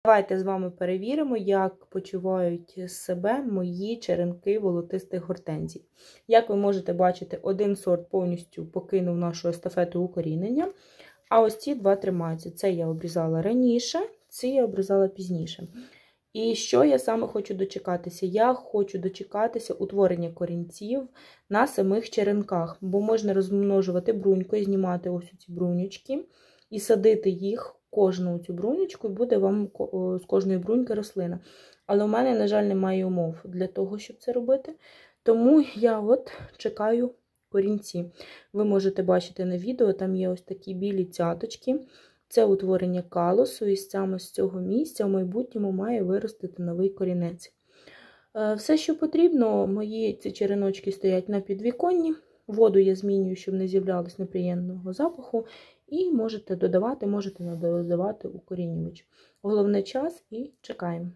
Давайте з вами перевіримо, як почувають себе мої черенки волотистих гортензій. Як ви можете бачити, один сорт повністю покинув нашу естафету укорінення, а ось ці два тримаються. Це я обрізала раніше, ці я обрізала пізніше. І що я саме хочу дочекатися? Я хочу дочекатися утворення корінців на самих черенках, бо можна розмножувати брунькою, знімати ось ці брунючки і садити їх, кожну цю брунючку, і буде вам з кожної бруньки рослина. Але у мене, на жаль, немає умов для того, щоб це робити. Тому я от чекаю корінці. Ви можете бачити на відео, там є ось такі білі цяточки. Це утворення калусу, і саме з цього місця в майбутньому має виростити новий корінець. Все, що потрібно, мої ці череночки стоять на підвіконні. Воду я змінюю, щоб не з'являлось неприємного запаху. І можете додавати, можете не додавати укорінювач. Головне час і чекаємо.